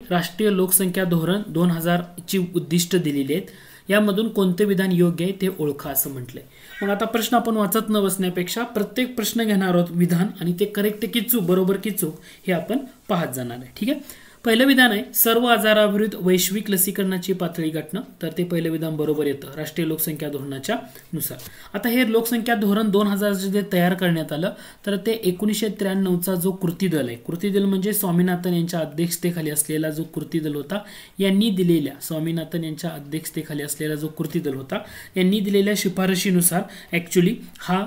राष्ट्रीय लोकसंख्या धोरण 2000 ची उद्दिष्ट दिलेली आहेत. यामधून कोणते विधान योग्य आहे ते ओळखा असं म्हटलंय. मग आता प्रश्न आपण वाचत न बसण्यापेक्षा प्रत्येक प्रश्न घेणार आहोत विधान आणि ते करेक्ट की चूक, बरोबर की चूक हे आपण पाहत जाणार आहे. ठीक आहे. पहिलं विधान आहे सर्व आजाराविरुद्ध वैश्विक लसीकरणाची पातळी गाठणं. तर ते पहिलं विधान बरोबर येतं राष्ट्रीय लोकसंख्या धोरणाच्या नुसार. आता हे लोकसंख्या धोरण 2000 जे तयार करण्यात आलं तर ते 1993चा जो कृती दल आहे, कृती दल म्हणजे स्वामीनाथन यांच्या अध्यक्षतेखाली असलेला जो कृती दल होता, यांनी दिलेल्या स्वामीनाथन यांच्या अध्यक्षतेखाली असलेला जो कृती दल होता यांनी दिलेल्या शिफारशीनुसार ऍक्च्युली हा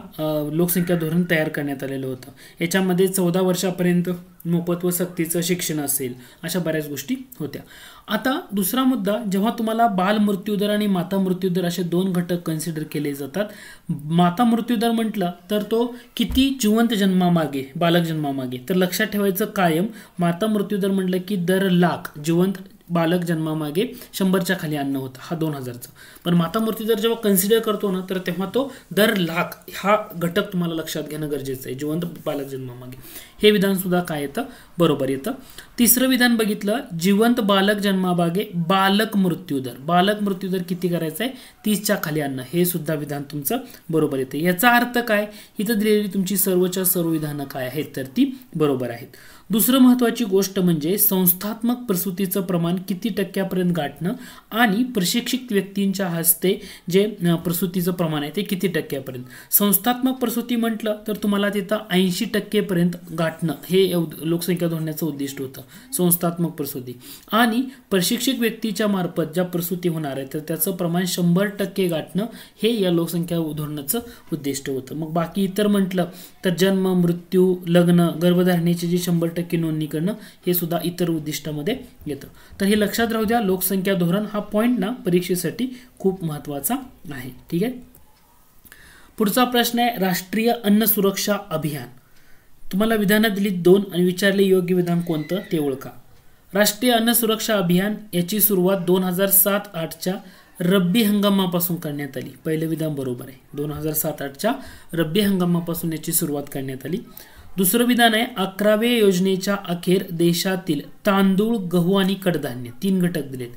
लोकसंख्या धोरण तयार करण्यात आलेलं होतं. याच्यामध्ये 14 वर्षापर्यंत मोफत व सक्तीचं शिक्षण असेल, अशा बऱ्याच गोष्टी होत्या. आता दुसरा मुद्दा, जेव्हा तुम्हाला बाल मृत्यूदर आणि माता मृत्यूदर असे दोन घटक कन्सिडर केले जातात. माता मृत्यूदर म्हटलं तर तो किती जिवंत जन्मामागे, बालक जन्मामागे, तर लक्षात ठेवायचं कायम माता मृत्यूदर म्हटलं की दर लाख जिवंत बालक जन्मामागे 100च्या खाली आणणं होतं, हा 2000चा. पण माता मृत्यूदर जेव्हा कन्सिडर करतो ना तर तेव्हा तो दर लाख हा घटक तुम्हाला लक्षात घेणं गरजेचं आहे, जिवंत बालक जन्मामागे. हे विधान सुद्धा काय येतं, बरोबर येतं. तिसरं विधान बघितलं, जिवंत बालक जन्मामागे बालक मृत्यूदर किती करायचं आहे, 30च्या खाली आणणं, हे सुद्धा विधान तुमचं बरोबर येतं. याचा अर्थ काय, इथं दिलेली तुमची सर्वच्या सर्व विधानं काय आहेत तर ती बरोबर आहेत. दुसरं महत्त्वाची गोष्ट म्हणजे संस्थात्मक प्रसूतीचं प्रमाण किती टक्क्यापर्यंत गाठणं आणि प्रशिक्षित व्यक्तींच्या हस्ते जे प्रसूतीचं प्रमाण आहे ते किती टक्क्यापर्यंत. संस्थात्मक प्रसूती म्हटलं तर तुम्हाला तिथं 80% गाठणं हे लोकसंख्या धोरणाचं उद्दिष्ट होतं, संस्थात्मक प्रसूती. आणि प्रशिक्षित व्यक्तीच्या मार्फत ज्या प्रसूती होणार आहे तर त्याचं प्रमाण 100% गाठणं हे या लोकसंख्या धोरणाचं उद्दिष्ट होतं. मग बाकी इतर म्हटलं तर जन्म, मृत्यू, लग्न, गर्भधारणेची जी 100% नोंदणी करणं हे सुद्धा इतर उद्दिष्टामध्ये येतं. तर हे लक्षात राहू द्या, लोकसंख्या धोरण हा पॉइंट ना परीक्षेसाठी खूप महत्वाचा आहे. ठीक आहे. पुढचा प्रश्न आहे राष्ट्रीय अन्न सुरक्षा अभियान. तुम्हाला विधानं दिली 2 आणि विचारले योग्य विधान कोणतं ते ओळखा. राष्ट्रीय अन्न सुरक्षा अभियान याची सुरुवात 2007-08च्या रब्बी हंगामापासून करण्यात आली. पहिलं विधान बरोबर आहे, 2007-08च्या रब्बी हंगामापासून याची सुरुवात करण्यात आली. दुसरं विधान आहे 11व्या योजनेच्या अखेर देशातील तांदूळ, गहू आणि कडधान्य 3 घटक दिलेत.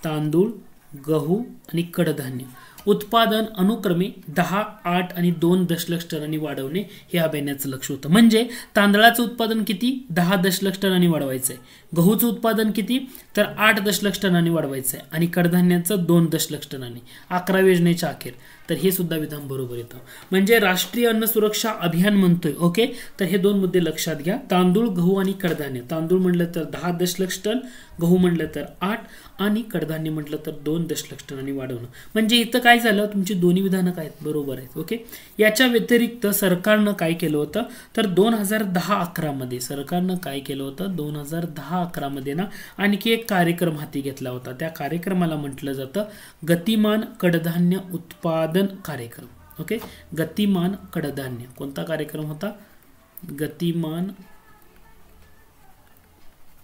तांदूळ, गहू आणि कडधान्य उत्पादन अनुक्रमे 10, 8 आणि 2 दशलक्ष टनांनी वाढवणे हे अभियानाचं लक्ष होतं. म्हणजे तांदळाचं उत्पादन किती, 10 दशलक्ष टनांनी वाढवायचं आहे. गहूचं उत्पादन किती, तर 8 दशलक्ष टनांनी वाढवायचं आहे. आणि कडधान्याचं 2 दशलक्ष टनांनी 11व्या योजनेच्या अखेर. तर हे सुद्धा विधान बरोबर येतं. म्हणजे राष्ट्रीय अन्न सुरक्षा अभियान म्हणतोय. ओके, तर हे 2 मुद्दे लक्षात घ्या. तांदूळ, गहू आणि कडधान्य. तांदूळ म्हटलं तर 10 दशलक्ष टन, गहू म्हटलं तर 8 आणि कडधान्य म्हटलं तर 2 दशलक्ष टनांनी वाढवणं. म्हणजे इथं काय झालं, तुमची दोन्ही विधानं काय आहेत, बरोबर आहेत. ओके. याच्या व्यतिरिक्त सरकारनं काय केलं होतं तर 2010-11 मध्ये सरकारनं काय केलं होतं, 2010-11 मध्ये ना आणखी एक कार्यक्रम हाती घेतला होता. त्या कार्यक्रमाला म्हटलं जातं गतिमान कडधान्य उत्पादन कार्यक्रम. ओके, गतिमान कडधान्य. कोणता कार्यक्रम होता, गतिमान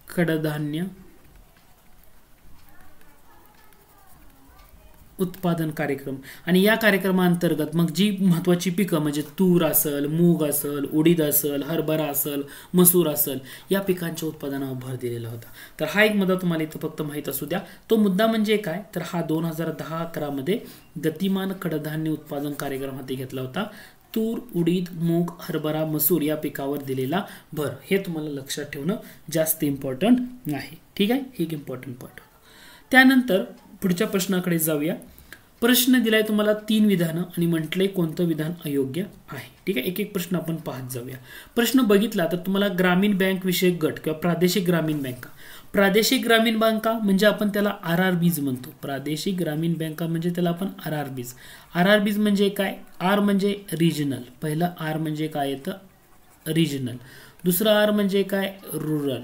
कडधान्य उत्पादन कार्यक्रम. आणि या कार्यक्रमाअंतर्गत मग जी महत्वाची पिकं म्हणजे तूर असेल, मूग असेल, उडीद असेल, हरभरा असेल, मसूर असेल, या पिकांच्या उत्पादनावर भर दिलेला होता. तर हा एक मुद्दा तुम्हाला इथं फक्त माहित असू द्या. तो मुद्दा म्हणजे काय, तर हा 2010-11 मध्ये गतिमान कडधान्य उत्पादन कार्यक्रम हाती घेतला होता. तूर, उडीद, मूग, हरभरा, मसूर या पिकावर दिलेला भर, हे तुम्हाला लक्षात ठेवणं जास्त इम्पॉर्टंट आहे. ठीक आहे, हे एक इम्पॉर्टंट पॉईंट. त्यानंतर पुढच्या प्रश्नाकडे जाऊया. प्रश्न दिलाय तुम्हाला 3 विधानं आणि म्हटलंय कोणतं विधान अयोग्य आहे. ठीक आहे, एक एक प्रश्न आपण पाहत जाऊया. प्रश्न बघितला तर तुम्हाला ग्रामीण बँक विषयक गट किंवा प्रादेशिक ग्रामीण बँका. प्रादेशिक ग्रामीण बँका म्हणजे आपण त्याला RRBs म्हणतो. प्रादेशिक ग्रामीण बँका म्हणजे त्याला आपण RRBs. RRBs म्हणजे काय, आर म्हणजे रिजनल. पहिलं आर म्हणजे काय येतं, रिजनल. दुसरं आर म्हणजे काय, रूरल.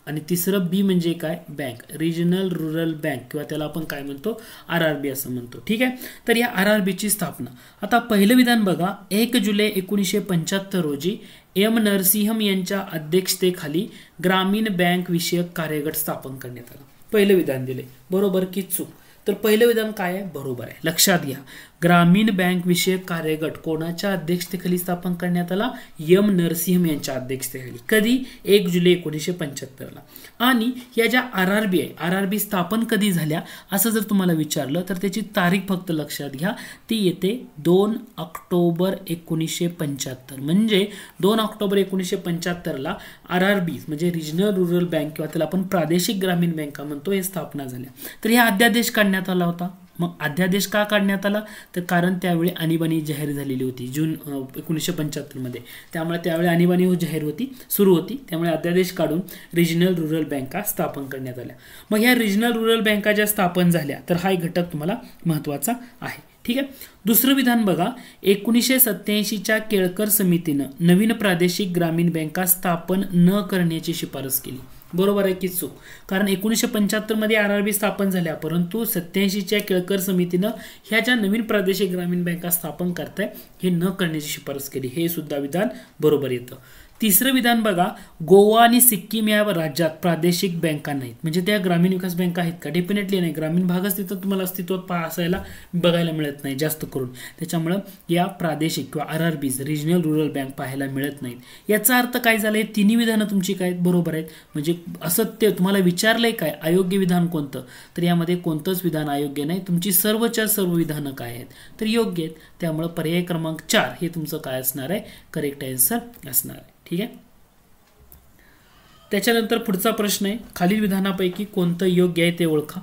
आणि तिसरं बी म्हणजे काय, बँक, रिजनल रूरल बँक किंवा त्याला आपण काय म्हणतो, RRB असं म्हणतो. ठीक आहे. तर या RRBची स्थापना, आता पहिलं विधान बघा, 1 जुलै 1975 रोजी M. नरसिंहम यांच्या अध्यक्षतेखाली ग्रामीण बँक विषयक कार्यगट स्थापन करण्यात आला. पहिलं विधान दिले, बरोबर की चूक, तर पहिलं विधान काय आहे, बरोबर आहे. लक्षात घ्या, ग्रामीण बँक विषयक कार्यगट कोणाच्या अध्यक्षतेखाली स्थापन करण्यात आला? एम नरसिंहम यांच्या अध्यक्षतेखाली. कधी? 1 जुलै 1975ला. आणि या ज्या आरआरबी स्थापन कधी झाल्या असं जर तुम्हाला विचारलं तर त्याची तारीख फक्त लक्षात घ्या, ती येते 2 ऑक्टोबर 1975. म्हणजे 2 ऑक्टोबर 1975ला आरआरबी म्हणजे रिजनल रुरल बँक किंवा त्याला आपण प्रादेशिक ग्रामीण बँका म्हणतो हे स्थापना झाल्या. तर हा अध्यादेश काढण्यात आला होता. मग अध्यादेश का काढण्यात आला? तर कारण त्यावेळी आणीबाणी जाहीर झालेली होती जून 1975 मध्ये. त्यामुळे त्यावेळी आणीबाणी सुरू होती. त्यामुळे अध्यादेश काढून रिजनल रुरल बँका स्थापन करण्यात आल्या. मग ह्या रिजनल रुरल बँका ज्या स्थापन झाल्या तर हा एक घटक तुम्हाला महत्वाचा आहे. ठीक आहे. दुसरं विधान बघा, 1987च्या केळकर समितीनं नवीन प्रादेशिक ग्रामीण बँका स्थापन न करण्याची शिफारस केली. बरोबर आहे की चूक? कारण 1975 मध्ये आरआरबी स्थापन झाल्या, परंतु 87च्या केळकर समितीनं ह्या ज्या नवीन प्रादेशिक ग्रामीण बँका स्थापन करताय हे न करण्याची शिफारस केली. हे सुद्धा विधान बरोबर येतं. तिसरं विधान बघा, गोवा आणि सिक्कीम या राज्यात प्रादेशिक बँका नाहीत. म्हणजे त्या ग्रामीण विकास बँका आहेत का? डेफिनेटली नाही. ग्रामीण भागच तिथं तुम्हाला अस्तित्वात असायला बघायला मिळत नाही जास्त करून. त्याच्यामुळं या प्रादेशिक किंवा आरआरबीज रिजनल रुरल बँक पाहायला मिळत नाहीत. याचा अर्थ काय झालंय? तिन्ही विधानं तुमची काय बरोबर आहेत. म्हणजे असत्य तुम्हाला विचारलंय काय अयोग्य विधान कोणतं, तर यामध्ये कोणतंच विधान अयोग्य नाही. तुमची सर्वच्या सर्व विधानं काय आहेत तर योग्य आहेत. त्यामुळे पर्याय क्रमांक 4 हे तुमचं काय असणार आहे? करेक्ट आन्सर असणार आहे. ठीक आहे. त्याच्यानंतर पुढचा प्रश्न आहे, खालील विधानापैकी कोणतं योग्य आहे ते ओळखा.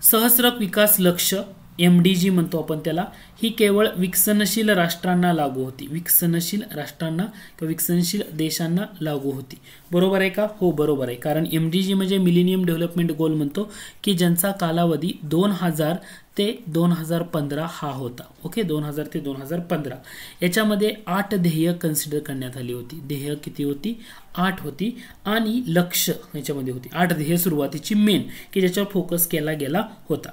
सहस्रक विकास लक्ष MDG म्हणतो आपण त्याला, ही केवळ विकसनशील राष्ट्रांना लागू होती. विकसनशील राष्ट्रांना किंवा विकसनशील देशांना लागू होती. बरोबर आहे का? हो बरोबर आहे. कारण MDG म्हणजे मिलेनियम डेव्हलपमेंट गोल म्हणतो की ज्यांचा कालावधी 2000 ते 2015 हा होता. ओके, 2000 ते 2015 याच्यामध्ये 8 ध्येय कन्सिडर करण्यात आली होती. ध्येय किती होती? 8 होती. आणि लक्ष याच्यामध्ये होती 8 ध्येय सुरुवातीची मेन की ज्याच्यावर फोकस केला गेला होता.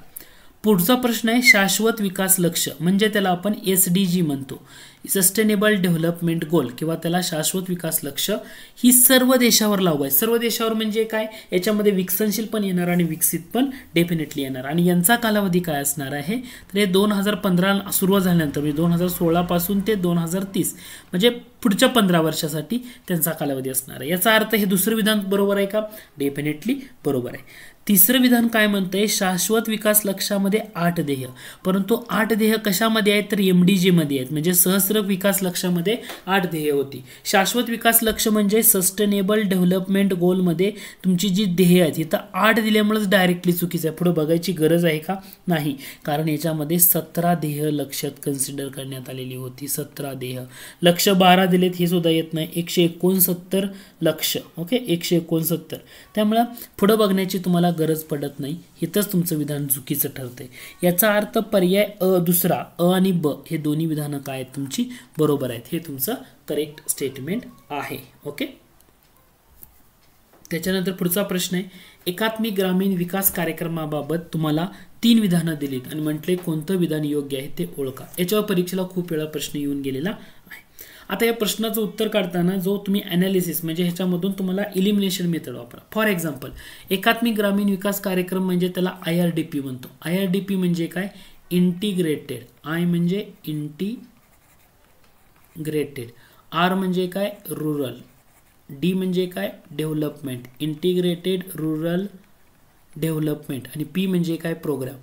पुढचा प्रश्न आहे, शाश्वत विकास लक्ष म्हणजे त्याला आपण SDG म्हणतो, सस्टेनेबल डेव्हलपमेंट गोल किंवा त्याला शाश्वत विकास लक्ष, ही सर्व देशावर लागू आहे. सर्व देशावर म्हणजे काय? याच्यामध्ये विकसनशील पण येणार आणि विकसित पण डेफिनेटली येणार. आणि यांचा कालावधी काय असणार आहे तर हे 2015 सुरुवात झाल्यानंतर म्हणजे 2016 पासून ते 2030 म्हणजे पुढच्या 15 वर्षासाठी त्यांचा कालावधी असणार आहे. याचा अर्थ हे दुसरं विधान बरोबर आहे का? डेफिनेटली बरोबर आहे. तिसरं विधान काय म्हणतंय? शाश्वत विकास लक्ष्यामध्ये 8 ध्येय, परंतु 8 ध्येय कशामध्ये आहेत तर MDG मध्ये आहेत. म्हणजे सहस्रक विकास लक्ष्यामध्ये 8 ध्येय होती. शाश्वत विकास लक्ष्य म्हणजे सस्टेनेबल डेव्हलपमेंट गोल मध्ये तुमची जी ध्येय आहेत इथं 8 दिल्यामुळेच डायरेक्टली चुकीचं आहे. पुढे बघायची गरज आहे का? नाही, कारण याच्यामध्ये 17 ध्येय लक्षात कन्सिडर करण्यात आलेली होती. 17 ध्येय. लक्ष 12 दिलेत हे सुद्धा येत नाही. 169 लक्ष. ओके, 169. त्यामुळे पुढे बघण्याची तुम्हाला गरज पडत नाही. इथंच तुमचं विधान चुकीचं ठरतंय. याचा अर्थ पर्याय दुसरा अ आणि ब हे दोन्ही विधानं काय आहेत तुमची बरोबर आहेत. हे तुमचं करेक्ट स्टेटमेंट आहे. ओके. त्याच्यानंतर पुढचा प्रश्न आहे, एकात्मिक ग्रामीण विकास कार्यक्रमाबाबत तुम्हाला 3 विधानं दिलीत आणि म्हटले कोणतं विधान योग्य आहे ते ओळखा. याच्यावर परीक्षेला खूप वेळा प्रश्न येऊन गेलेला आहे. आता या प्रश्नाचं उत्तर काढताना जो तुम्ही ॲनालिसिस म्हणजे ह्याच्यामधून तुम्हाला इलिमिनेशन मेथड वापरा. फॉर एक्झाम्पल, एकात्मिक ग्रामीण विकास कार्यक्रम म्हणजे त्याला IRDP म्हणतो. IRDP म्हणजे काय? इंटिग्रेटेड. आय म्हणजे इंटिग्रेटेड, R म्हणजे काय? रुरल, D म्हणजे काय? डेव्हलपमेंट, इंटिग्रेटेड रुरल डेव्हलपमेंट, आणि P म्हणजे काय? Programme.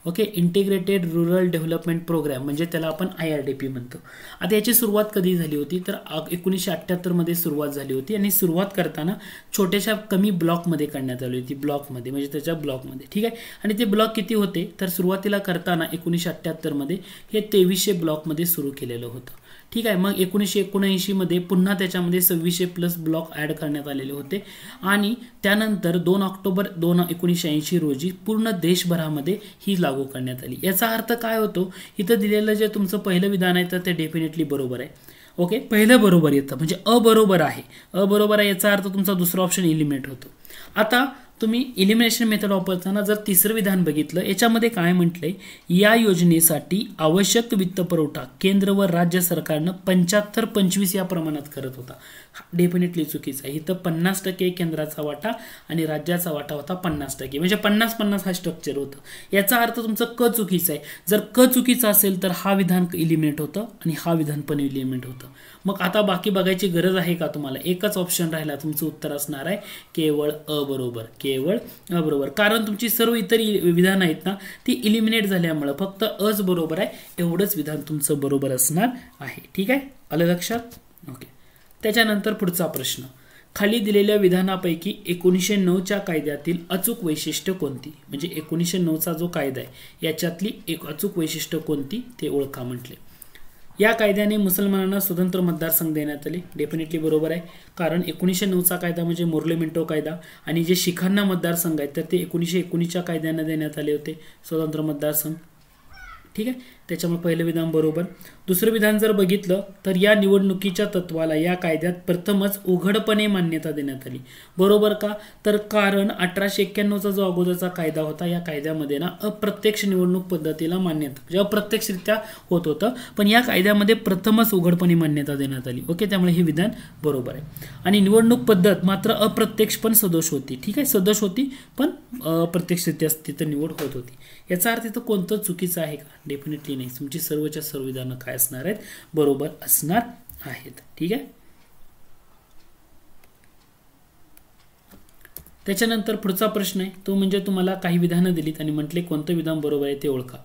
Okay, integrated rural development programme म्हणजे त्याला आपण IRDP म्हणतो. आता याची सुरुवात कधी झाली होती तर 1978 मध्ये सुरुवात झाली होती आणि सुरुवात करताना छोट्याशा कमी ब्लॉकमध्ये करण्यात आली होती. ब्लॉकमध्ये म्हणजे त्याच्या ब्लॉकमध्ये. ठीक आहे. आणि ते ब्लॉक किती होते तर सुरुवातीला करताना 1978 मध्ये हे 2300 ब्लॉकमध्ये सुरू केलेलं होतं. ठीक आहे. मग 1979 मध्ये पुन्हा त्याच्यामध्ये 2600+ ब्लॉक ॲड करण्यात आलेले होते आणि त्यानंतर 2 ऑक्टोबर 1980 रोजी पूर्ण देशभरामध्ये ही लागू करण्यात आली. याचा अर्थ काय होतो? इथं दिलेलं जे तुमचं पहिलं विधान आहे तर ते डेफिनेटली बरोबर आहे. ओके, पहिलं बरोबर येतं म्हणजे अ बरोबर आहे. अ बरोबर आहे याचा अर्थ तुमचा दुसरा ऑप्शन इलिमिनेट होतो. आता तुम्ही इलिमिनेशन मेथड वापरताना जर तिसरं विधान बघितलं, याच्यामध्ये काय म्हटलंय, या योजनेसाठी आवश्यक वित्तपुरवठा केंद्र व राज्य सरकारनं 75-25 या प्रमाणात करत होता. डेफिनेटली चुकीचं आहे. इथं 50% केंद्राचा वाटा आणि राज्याचा वाटा होता 50%, म्हणजे 50-50 हा स्ट्रक्चर होतं. याचा अर्थ तुमचं क चुकीचं आहे. जर क चुकीचं असेल तर हा विधान इलिमिनेट होतं आणि हा विधान पण इलिमिनेट होतं. मग आता बाकी बघायची गरज आहे का तुम्हाला? एकच ऑप्शन राहिला, तुमचं उत्तर असणार आहे केवळ अ बरोबर, केवळ अ बरोबर. कारण तुमची सर्व इतर विधान आहेत ना ती इलिमिनेट झाल्यामुळं फक्त अच बरोबर आहे, एवढंच विधान तुमचं बरोबर असणार आहे. ठीक आहे, आलं लक्षात? ओके. त्याच्यानंतर पुढचा प्रश्न, खाली दिलेल्या विधानापैकी 1909च्या कायद्यातील अचूक वैशिष्ट्य कोणती? म्हणजे 1909चा जो कायदा आहे याच्यातली एक अचूक वैशिष्ट्य कोणती ते ओळखा म्हटले. या कायद्याने मुसलमानांना स्वतंत्र मतदारसंघ देण्यात आले. डेफिनेटली बरोबर आहे, कारण 1909चा कायदा म्हणजे मोर्लेमेंटो कायदा, आणि जे शिखांना मतदारसंघ आहेत तर ते 1919च्या कायद्याने देण्यात आले होते स्वतंत्र मतदारसंघ. ठीक आहे, त्याच्यामुळे पहिलं विधान बरोबर. दुसरं विधान जर बघितलं तर या निवडणुकीच्या तत्वाला या कायद्यात प्रथमच उघडपणे मान्यता देण्यात आली. बरोबर का? तर कारण 1891चा जो अगोदरचा कायदा होता या कायद्यामध्ये ना अप्रत्यक्ष निवडणूक पद्धतीला मान्यता, म्हणजे अप्रत्यक्षरित्या होत होतं, पण या कायद्यामध्ये प्रथमच उघडपणे मान्यता देण्यात आली. ओके, त्यामुळे हे विधान बरोबर आहे. आणि निवडणूक पद्धत मात्र अप्रत्यक्ष पण सदोष होती. ठीक आहे, सदोष होती पण अप्रत्यक्षरित्या तिथं निवड होत होती. याचा अर्थ इथं कोणतं चुकीचं आहे का? डेफिनेटली नाही. तुमची सर्वच्या सर्व विधानं काय असणार आहेत? बरोबर असणार आहेत. ठीक आहे. त्याच्यानंतर पुढचा प्रश्न आहे तो म्हणजे तुम्हाला काही विधानं दिलीत आणि म्हटले कोणतं विधान बरोबर आहे ते ओळखा.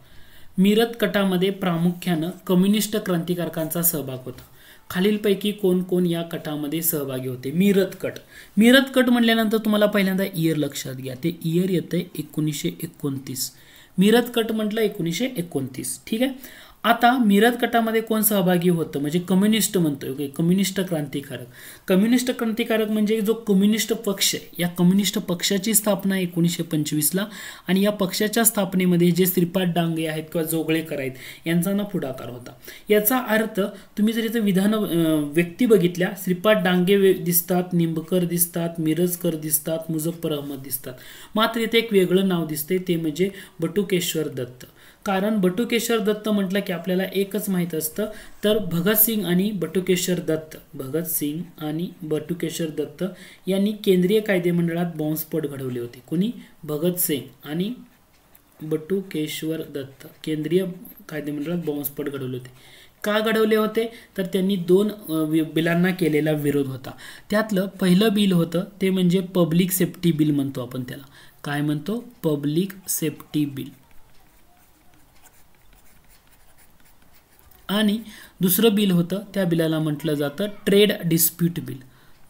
मिरत कटामध्ये प्रामुख्यानं कम्युनिस्ट क्रांतिकारकांचा सहभाग होता. खालीलपैकी कोण कोण या कटामध्ये सहभागी होते? मिरत कट. मिरत कट म्हटल्यानंतर तुम्हाला पहिल्यांदा इयर लक्षात घ्या. ते इयर येतंय 1929. मिरत कट म्हटलं 1929. ठीक आहे. आता मिरत कटामध्ये कोण सहभागी होतं? म्हणजे कम्युनिस्ट म्हणतोय. ओके, कम्युनिस्ट क्रांतिकारक. कम्युनिस्ट क्रांतिकारक म्हणजे जो कम्युनिस्ट पक्ष आहे, या कम्युनिस्ट पक्षाची स्थापना 1925ला, आणि या पक्षाच्या स्थापनेमध्ये जे श्रीपाद डांगे आहेत किंवा जोगळेकर आहेत यांचा ना पुढाकार होता. याचा अर्थ तुम्ही जर इथं विधान व्यक्ती बघितल्या, श्रीपाद डांगे दिसतात, निंबकर दिसतात, मिरजकर दिसतात, मुझफ्फर अहमद दिसतात. मात्र इथे एक वेगळं नाव दिसते, ते म्हणजे बटुकेश्वर दत्त. कारण बटुकेश्वर दत्त म्हटलं की आपल्याला एकच माहित असतं, तर भगतसिंग आणि बटुकेश्वर दत्त, भगतसिंग आणि बटुकेश्वर दत्त यांनी केंद्रीय कायदेमंडळात बॉम्बस्फोट घडवले होते. कोणी? भगतसिंग आणि बटुकेश्वर दत्त केंद्रीय कायदेमंडळात बॉम्बस्फोट घडवले होते. का घडवले होते? तर त्यांनी 2 बिलांना केलेला विरोध होता. त्यातलं पहिलं बिल होतं ते म्हणजे पब्लिक सेफ्टी बिल म्हणतो आपण त्याला. काय म्हणतो? Public safety bill. आणि दुसरं बिल होतं, त्या बिलाला म्हटलं जातं ट्रेड डिस्प्यूट बिल.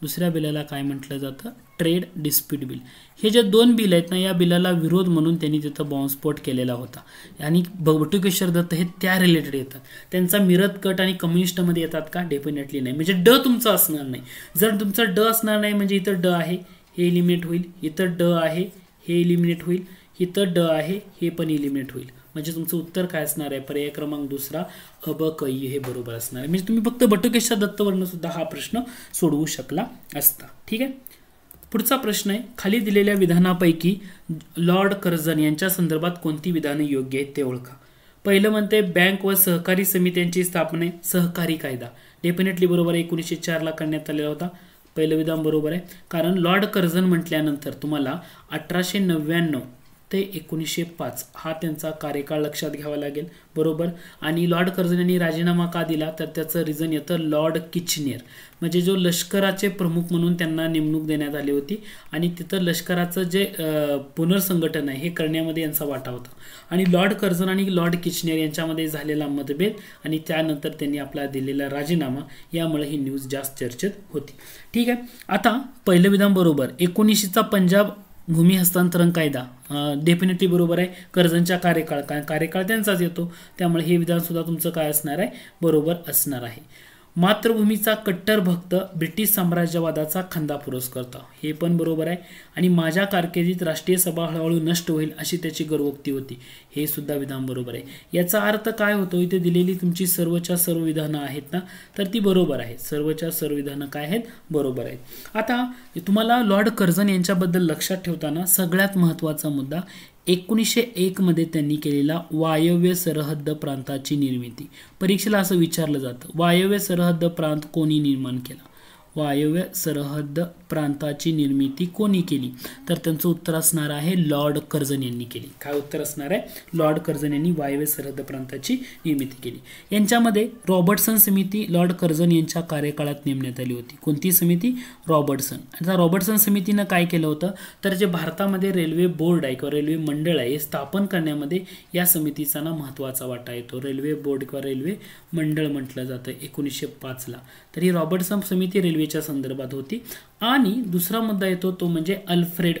दुसऱ्या बिलाला काय म्हटलं जातं? Trade dispute bill. हे जे 2 बिल आहेत ना, या बिलाला विरोध म्हणून त्यांनी तिथं बॉम्बस्फोट केलेला होता. आणि बटुकेश्वर दत्त हे त्या रिलेटेड येतात. त्यांचा मिरत कट आणि कम्युनिस्टमध्ये येतात का? डेफिनेटली नाही. म्हणजे ड तुमचं असणार नाही. जर तुमचं ड असणार नाही म्हणजे इथं ड आहे हे इलिमिनेट होईल, इथं ड आहे हे इलिमिनेट होईल, इथं ड आहे हे पण इलिमिनेट होईल. म्हणजे तुमचं उत्तर काय असणार आहे? पर्याय क्रमांक दुसरा अ क ई हे बरोबर असणार आहे. म्हणजे तुम्ही फक्त बटुकेश्वर दत्तवरनं सुद्धा हा प्रश्न सोडवू शकला असता. ठीक आहे. पुढचा प्रश्न आहे, खाली दिलेल्या विधानापैकी लॉर्ड कर्झन यांच्या संदर्भात कोणती विधाने योग्य आहेत ते ओळखा. पहिलं म्हणते बँक व सहकारी समित्यांची स्थापना, सहकारी कायदा. डेफिनेटली बरोबर आहे, 1904ला करण्यात आलेला होता. पहिलं विधान बरोबर आहे, कारण लॉर्ड कर्झन म्हटल्यानंतर तुम्हाला 1899 ते 1905 हा त्यांचा कार्यकाळ लक्षात घ्यावा लागेल. बरोबर. आणि लॉर्ड कर्झन यांनी राजीनामा का दिला? तर त्याचं रिझन येतं लॉर्ड किचनेर, म्हणजे जो लष्कराचे प्रमुख म्हणून त्यांना नेमणूक देण्यात आली होती आणि तिथं लष्कराचं जे पुनर्संघटन आहे हे करण्यामध्ये यांचा वाटा होता. आणि लॉर्ड कर्झन आणि लॉर्ड किचनेर यांच्यामध्ये झालेला मतभेद आणि त्यानंतर त्यांनी आपला दिलेला राजीनामा, यामुळे ही न्यूज जास्त चर्चेत होती. ठीक आहे. आता पहिलं विधान बरोबर. 1900चा पंजाब भूमी हस्तांतरण कायदा डेफिनेटली बरोबर आहे. कर्झनच्या कार्यकाळ त्यांचाच येतो, त्यामुळे हे विधान सुद्धा तुमचं काय असणार आहे? बरोबर असणार आहे. मातृभूमीचा कट्टर भक्त, ब्रिटिश साम्राज्यवादाचा खंदा पुरस्कर्ता, हे पण बरोबर आहे. आणि माझ्या कारकिर्दीत राष्ट्रीय सभा हळूहळू नष्ट होईल अशी त्याची गर्वोक्ती होती, हे सुद्धा विधान बरोबर आहे. याचा अर्थ काय होतो, इथे दिलेली तुमची सर्वच्या सर्व विधानं आहेत ना, तर ती बरोबर आहेत. सर्वच्या सर्व विधानं काय आहेत, बरोबर आहेत. आता तुम्हाला लॉर्ड कर्झन यांच्याबद्दल लक्षात ठेवताना सगळ्यात महत्त्वाचा मुद्दा, 1901 मध्ये त्यांनी केलेला वायव्य सरहद्द प्रांताची निर्मिती. परीक्षेला असं विचारलं जातं, वायव्य सरहद्द प्रांत कोणी निर्माण केला, वायव्य सरहद्द प्रांताची निर्मिती कोणी केली, तर त्यांचं उत्तर असणार आहे लॉर्ड कर्झन यांनी केली. काय उत्तर असणार आहे, लॉर्ड कर्झन यांनी वायव्य सरहद्द प्रांताची निर्मिती केली. यांच्यामध्ये रॉबर्टसन समिती लॉर्ड कर्झन यांच्या कार्यकाळात नेमण्यात आली होती. कोणती समिती, रॉबर्टसन. आता रॉबर्टसन समितीनं काय केलं होतं, तर जे भारतामध्ये रेल्वे बोर्ड आहे किंवा रेल्वे मंडळ आहे हे स्थापन करण्यामध्ये या समितीचा ना महत्त्वाचा वाटा येतो. रेल्वे बोर्ड किंवा रेल्वे मंडळ म्हटलं जातं 1905 ला. तर ही रॉबर्टसन समिती रेल्वेच्या संदर्भात होती. आणि दुसरा मुद्दा येतो तो म्हणजे अल्फ्रेड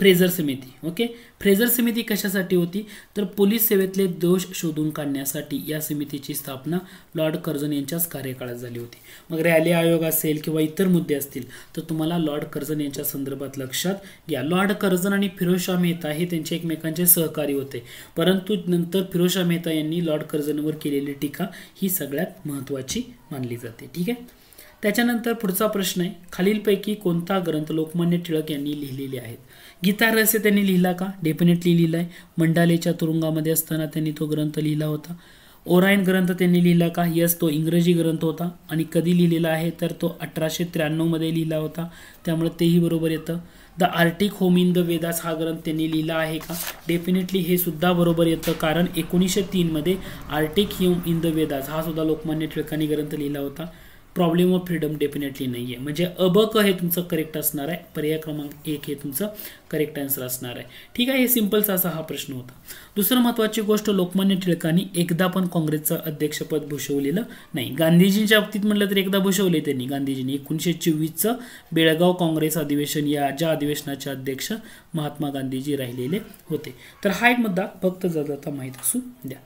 फ्रेझर समिती. ओके, फ्रेझर समिती कशासाठी होती, तर पोलीस सेवेतले दोष शोधून काढण्यासाठी या समितीची स्थापना लॉर्ड कर्झन यांच्याच कार्यकाळात झाली होती. मग रॅली आयोग असेल किंवा इतर मुद्दे असतील तर तुम्हाला लॉर्ड कर्झन यांच्या संदर्भात लक्षात घ्या. लॉर्ड कर्झन आणि फिरोजशाह मेहता हे त्यांचे एकमेकांचे सहकारी होते, परंतु नंतर फिरोजशाह मेहता यांनी लॉर्ड कर्झनवर केलेली टीका ही सगळ्यात महत्त्वाची मानली जाते. ठीक आहे. त्याच्यानंतर पुढचा प्रश्न आहे, खालीलपैकी कोणता ग्रंथ लोकमान्य टिळक यांनी लिहिलेले आहेत. गीता रहस्य त्यांनी लिहिला का, डेफिनेटली लिहिलाय. मंडालेच्या तुरुंगामध्ये असताना त्यांनी तो ग्रंथ लिहिला होता. ओरायन ग्रंथ त्यांनी लिहिला का, यस, तो इंग्रजी ग्रंथ होता. आणि कधी लिहिलेला आहे, तर तो 1893 मध्ये लिहिला होता, त्यामुळे तेही बरोबर येतं. The Arctic home in the Vedas हा ग्रंथ त्यांनी लिहिला आहे का, डेफिनेटली हे सुद्धा बरोबर येतं, कारण 1903 मध्ये Arctic home in the Vedas हा सुद्धा लोकमान्य टिळकांनी ग्रंथ लिहिला होता. प्रॉब्लेम ऑफ फ्रीडम डेफिनेटली नाही आहे, म्हणजे अबक हे तुमचं करेक्ट असणार आहे. पर्याय क्रमांक 1 हे तुमचं करेक्ट आन्सर असणार आहे. ठीक आहे, हे सिंपलचा असा हा प्रश्न होता. दुसरं महत्त्वाची गोष्ट, लोकमान्य टिळकांनी एकदा पण काँग्रेसचं अध्यक्षपद भूषवलेलं नाही. गांधीजींच्या बाबतीत म्हटलं तर एकदा भूषवले त्यांनी. गांधीजींनी 1924चं बेळगाव काँग्रेस अधिवेशन, या ज्या अधिवेशनाचे अध्यक्ष महात्मा गांधीजी राहिलेले होते. तर हा एक मुद्दा फक्त जाता माहीत असू द्या.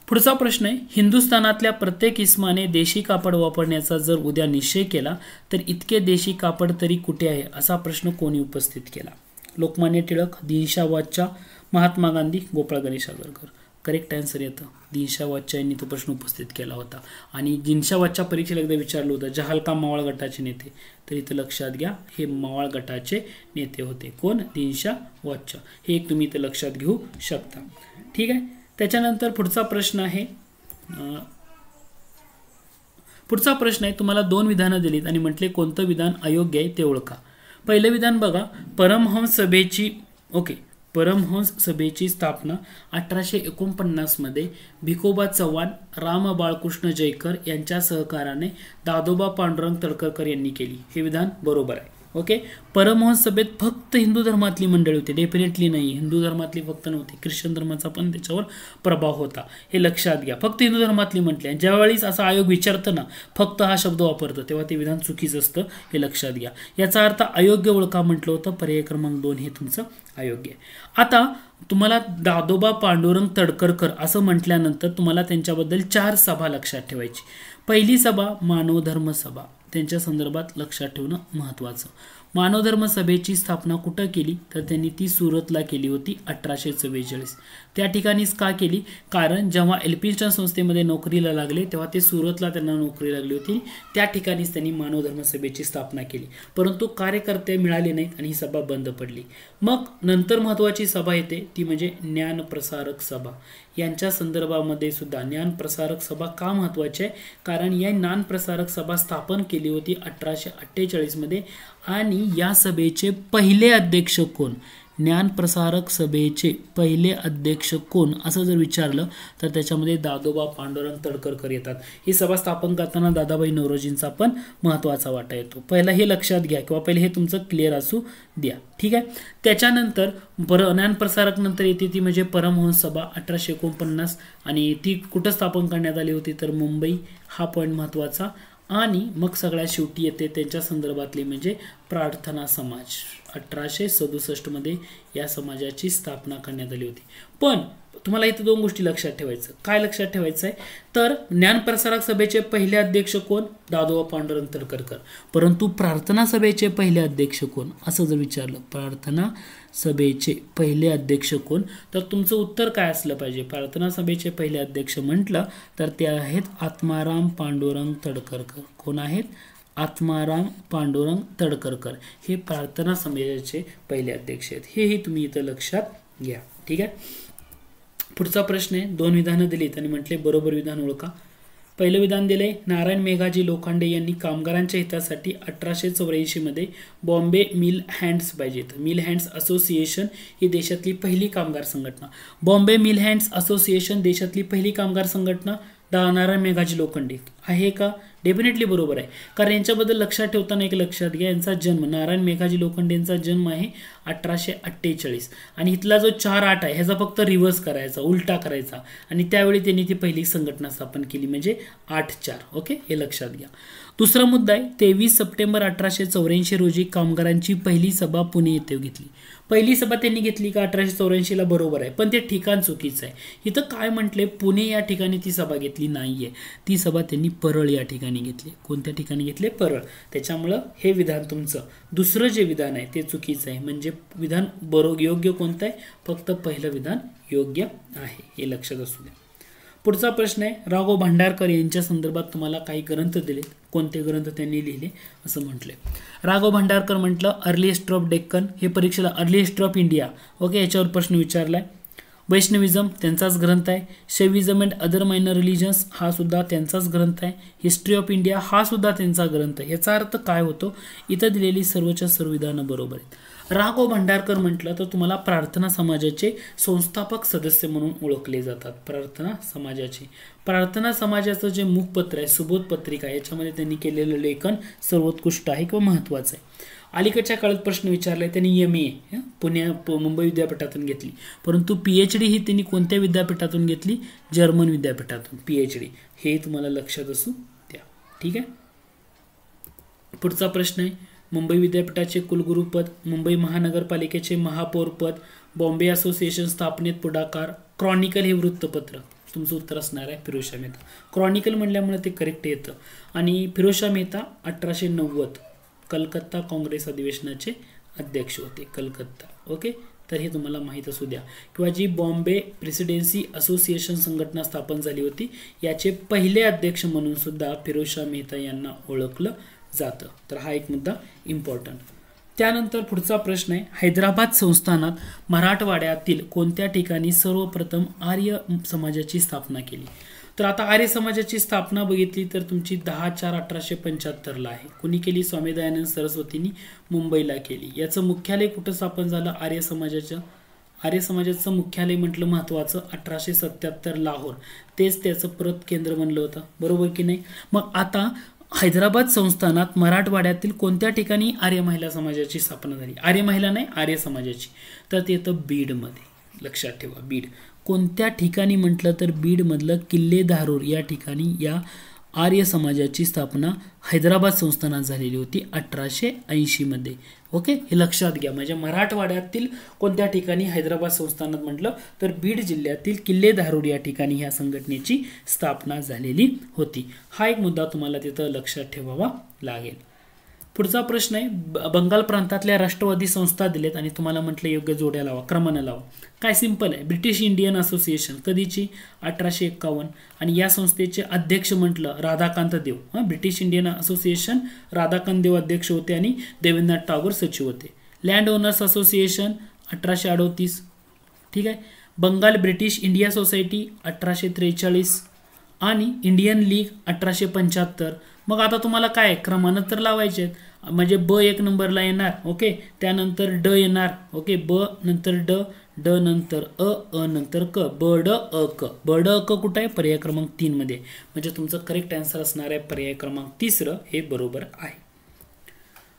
पुढचा प्रश्न आहे, हिंदुस्थानातल्या प्रत्येक इस्माने देशी कापड वापरण्याचा जर उद्या निश्चय केला तर इतके देशी कापड तरी कुठे आहे, असा प्रश्न कोणी उपस्थित केला. लोकमान्य टिळक, दिनशावाच्या, महात्मा गांधी, गोपाळ गणेश आगरकर. करेक्ट आन्सर येतं दिनशावाच्या यांनी तो प्रश्न उपस्थित केला होता. आणि दिनशावाच्या परीक्षेला एकदा विचारलं होतं, जहाल का मावळ गटाचे नेते, तर इथं लक्षात घ्या हे मावळ गटाचे नेते होते. कोण, दिनशावाच्या. हे एक तुम्ही इथं लक्षात घेऊ शकता. ठीक आहे. त्याच्यानंतर पुढचा प्रश्न आहे, तुम्हाला 2 विधानं दिलीत आणि म्हटले कोणतं विधान अयोग्य आहे ते ओळखा. पहिलं विधान बघा, परमहंस सभेची स्थापना 1849 मध्ये भिकोबा चव्हाण, राम बाळकृष्ण जयकर यांच्या सहकाराने दादोबा पांडुरंग तडकरकर यांनी केली. हे विधान बरोबर आहे. ओके, परमहंस सभेत फक्त हिंदू धर्मातली मंडळी होती, डेफिनेटली नाही, हिंदू धर्मातली फक्त नव्हती, ख्रिश्चन धर्माचा पण त्याच्यावर प्रभाव होता. हे लक्षात घ्या, फक्त हिंदू धर्मातली म्हटली. आणि ज्यावेळेस असा आयोग विचारतं ना फक्त हा शब्द वापरतं तेव्हा ते विधान चुकीचं असतं, हे लक्षात घ्या. याचा अर्थ अयोग्य ओळखा म्हटलं होतं. पर्याय क्रमांक 2 हे तुमचं अयोग्य आहे. आता तुम्हाला दादोबा पांडुरंग तडकरकर असं म्हटल्यानंतर तुम्हाला त्यांच्याबद्दल 4 सभा लक्षात ठेवायची. पहिली सभा मानवधर्म सभा, त्यांच्या संदर्भात लक्षात ठेवणं महत्त्वाचं. मानवधर्म सभेची स्थापना कुठं केली, तर त्यांनी ती सुरतला केली होती 1844. त्या ठिकाणीच का केली, कारण जेव्हा एल्फिन्स्टन संस्थेमध्ये नोकरीला लागले तेव्हा ते सुरतला त्यांना नोकरी लागली होती. त्या ठिकाणीच त्यांनी मानवधर्म सभेची स्थापना केली, परंतु कार्यकर्ते मिळाले नाहीत आणि ही सभा बंद पडली. मग नंतर महत्त्वाची सभा येते ती म्हणजे ज्ञानप्रसारक सभा. यांच्या संदर्भामध्ये सुद्धा ज्ञानप्रसारक सभा का महत्त्वाची आहे, कारण या ज्ञानप्रसारक सभा स्थापन केली होती 1848 मध्ये. आणि या सभेचे पहिले अध्यक्ष कोण, ज्ञानप्रसारक सभेचे पहिले अध्यक्ष कोण असं जर विचारलं तर त्याच्यामध्ये दादोबा पांडुरंग तडकरकर येतात. ही सभा स्थापन करताना दादाबाई नौरोजींचा पण महत्त्वाचा वाटा येतो. पहिला हे लक्षात घ्या किंवा पहिले हे तुमचं क्लिअर असू द्या. ठीक आहे. त्याच्यानंतर ज्ञानप्रसारक नंतर येते ती म्हणजे परमहंस सभा 1849 आणि ती कुठं स्थापन करण्यात आली होती, तर मुंबई. हा पॉईंट महत्त्वाचा. आणि मग सगळ्यात शेवटी येते त्यांच्या संदर्भातली म्हणजे प्रार्थना समाज. 1867 मध्ये या समाजाची स्थापना करण्यात आली होती. पण तुम्हाला इथे दोन गोष्टी लक्षात ठेवायचं. काय लक्षात ठेवायचं आहे तर ज्ञानप्रसारक सभेचे पहिले अध्यक्ष कोण, दादोबा पांडुरंग तडकरकर. परंतु प्रार्थना सभेचे पहिले अध्यक्ष कोण असं जर विचारलं, प्रार्थना सभेचे पहिले अध्यक्ष कोण, तर तुमचं उत्तर काय असलं पाहिजे. प्रार्थना सभेचे पहिले अध्यक्ष म्हटलं तर ते आहेत आत्माराम पांडुरंग तडकरकर. कोण आहेत, आत्माराम पांडुरंग तडकरकर. हे प्रार्थना समाजाचे पहिले अध्यक्ष आहेत. हेही तुम्ही इथं लक्षात घ्या. ठीक आहे. पुढचा प्रश्न आहे, दोन विधानं दिलीत आणि म्हटले बरोबर विधान ओळखा. पहिलं विधान दिले, नारायण मेघाजी लोखंडे यांनी कामगारांच्या हितासाठी 1884 मध्ये बॉम्बे मिल हँड्स पाहिजेत. मिल हँड्स असोसिएशन ही देशातली पहिली कामगार संघटना. बॉम्बे मिल हँड्स असोसिएशन देशातली पहिली कामगार संघटना नारायण मेघाजी लोखंडे आहे का, डेफिनेटली बरोबर आहे. कारण यांच्याबद्दल लक्षात ठेवताना एक लक्षात घ्या, यांचा जन्म नारायण मेघाजी लोखंडे यांचा जन्म आहे 1848 आणि इथला जो 4-8 आहे ह्याचा फक्त रिव्हर्स करायचा, उलटा करायचा आणि त्यावेळी त्यांनी ती पहिली संघटना स्थापन केली म्हणजे 8-4. ओके, हे लक्षात घ्या. दुसरा मुद्दा आहे, 23 सप्टेंबर 1884 रोजी कामगारांची पहिली सभा पुणे येथे घेतली. पहिली सभा त्यांनी घेतली का 1884 ला, बरोबर आहे, पण ते ठिकाण चुकीचं आहे. इथं काय म्हटले, पुणे या ठिकाणी ती सभा घेतली नाहीये. ती सभा त्यांनी परळ या ठिकाणी घेतली. कोणत्या ठिकाणी घेतले, परळ. त्याच्यामुळं हे विधान तुमचं दुसरं जे विधान आहे ते चुकीचं आहे. म्हणजे विधान योग्य कोणतं आहे, फक्त पहिलं विधान योग्य आहे, हे लक्षात असू द्या. पुढचा प्रश्न आहे, राघव भांडारकर यांच्या संदर्भात तुम्हाला काही ग्रंथ दिले, कोणते ग्रंथ त्यांनी लिहिले असं म्हटले. राघव भांडारकर म्हटलं अर्लिएस्ट ऑफ डेक्कन, हे परीक्षेला अर्लिएस्ट ऑफ इंडिया, ओके, याच्यावर प्रश्न विचारलाय. वैष्णविझम त्यांचाच ग्रंथ आहे. शैविझम अँड अदर मायनर रिलिजन्स हा सुद्धा त्यांचाच ग्रंथ आहे. हिस्ट्री ऑफ इंडिया हा सुद्धा त्यांचा ग्रंथ आहे. याचा अर्थ काय होतो, इथं दिलेली सर्वच्या सर्व विधानं बरोबर आहेत. राघव भांडारकर म्हटलं तर तुम्हाला प्रार्थना समाजाचे संस्थापक सदस्य म्हणून ओळखले जातात. प्रार्थना समाजाचं जे मुखपत्र आहे, सुबोध पत्रिका, याच्यामध्ये त्यांनी केलेलं लेखन सर्वोत्कृष्ट आहे किंवा महत्वाचं आहे. अलीकडच्या काळात प्रश्न विचारलाय, त्यांनी MA मुंबई विद्यापीठातून घेतली, परंतु PhD ही त्यांनी कोणत्या विद्यापीठातून घेतली, जर्मन विद्यापीठातून PhD. हे तुम्हाला लक्षात असू द्या. ठीक आहे. पुढचा प्रश्न आहे, मुंबई विद्यापीठाचे कुलगुरुपद, मुंबई महानगरपालिकेचे महापौरपद, बॉम्बे असोसिएशन स्थापनेत पुढाकार, क्रॉनिकल हे वृत्तपत्र. तुमचं उत्तर असणार आहे फिरोजशाह मेहता. क्रॉनिकल म्हणल्यामुळे ते करेक्ट येतं. आणि फिरोजशाह मेहता 1890 कलकत्ता काँग्रेस अधिवेशनाचे अध्यक्ष होते, कलकत्ता. ओके, तर हे तुम्हाला माहीत असू द्या. किंवा जी बॉम्बे प्रेसिडेन्सी असोसिएशन संघटना स्थापन झाली होती, याचे पहिले अध्यक्ष म्हणून सुद्धा फिरोजशाह मेहता यांना ओळखलं जातं. तर हा एक मुद्दा इम्पॉर्टंट. त्यानंतर पुढचा प्रश्न आहे, हैदराबाद संस्थानात मराठवाड्यातील कोणत्या ठिकाणी सर्वप्रथम आर्य समाजाची स्थापना केली. तर आता आर्य समाजाची स्थापना बघितली तर तुमची 10/4/1875 ला आहे. कुणी केली, स्वामी दयानंद सरस्वतींनी मुंबईला केली. याचं मुख्यालय कुठं स्थापन झालं, आर्य समाजाचं मुख्यालय म्हटलं महत्वाचं 1877 लाहोर, तेच त्याचं परत केंद्र बनलं होतं, बरोबर की नाही. मग आता हैदराबाद संस्थानात मराठवाड्यातील कोणत्या ठिकाणी आर्य महिला समाजाची स्थापना झाली, आर्य महिला नाही आर्य समाजाची, तर ते येतं बीडमध्ये. लक्षात ठेवा, बीड. कोणत्या ठिकाणी म्हटलं तर बीडमधलं किल्ले धारूर या ठिकाणी या आर्य समाजाची स्थापना हैदराबाद संस्थानात झालेली होती 1880 मध्ये. ओके, हे लक्षात घ्या. म्हणजे मराठवाड्यातील कोणत्या ठिकाणी हैदराबाद संस्थानात म्हटलं तर बीड जिल्ह्यातील किल्ले धारूर या ठिकाणी ह्या संघटनेची स्थापना झालेली होती. हा एक मुद्दा तुम्हाला तिथं लक्षात ठेवावा लागेल. पुढचा प्रश्न आहे, बंगाल प्रांतातल्या राष्ट्रवादी संस्था दिलेत आणि तुम्हाला म्हटलं योग्य जोड्या लावा, क्रमानं लावा. काय सिंपल आहे, ब्रिटिश इंडियन असोसिएशन कधीची 1851 आणि या संस्थेचे अध्यक्ष म्हटलं राधाकांत देव. ब्रिटिश इंडियन असोसिएशन राधाकांत देव अध्यक्ष होते आणि देवेंद्रनाथ टागोर सचिव होते. Land owners association 1838. ठीक आहे. बंगाल ब्रिटिश इंडिया सोसायटी 1843 आणि इंडियन लीग 1875. मग आता तुम्हाला काय क्रमानं तर लावायचे आहेत. म्हणजे ब 1 नंबरला येणार, ओके, त्यानंतर ड येणार, ओके, ब नंतर ड, ड नंतर अ नंतर क, ब ड अ क. ब ड अ क कुठं आहे, पर्याय क्रमांक 3 मध्ये. म्हणजे तुमचं करेक्ट आन्सर असणार आहे पर्याय क्रमांक 3 हे बरोबर आहे.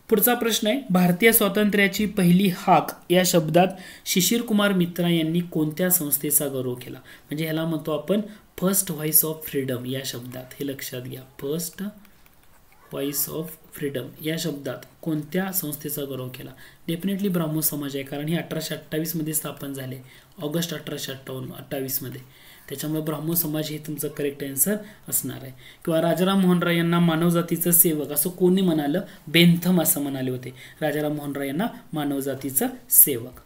पुढचा प्रश्न आहे, भारतीय स्वातंत्र्याची पहिली हाक या शब्दात शिशिर कुमार मित्रा यांनी कोणत्या संस्थेचा गौरव केला. म्हणजे ह्याला म्हणतो आपण फर्स्ट व्हॉइस ऑफ फ्रीडम या शब्दात. हे लक्षात घ्या, फर्स्ट व्हॉइस ऑफ फ्रीडम या शब्दात कोणत्या संस्थेचा गौरव केला? डेफिनेटली ब्राह्मो समाज आहे, कारण ही 1828 मध्ये स्थापन झाले, ऑगस्ट 1828 मध्ये. त्याच्यामुळे ब्राह्मो समाज हे तुमचं करेक्ट आन्सर असणार आहे. किंवा राजाराम मोहन राय यांना मानवजातीचं सेवक असं कोणी म्हणालं? बेंथम असं म्हणाले होते. राजाराम मोहन राय यांना मानवजातीचं सेवक.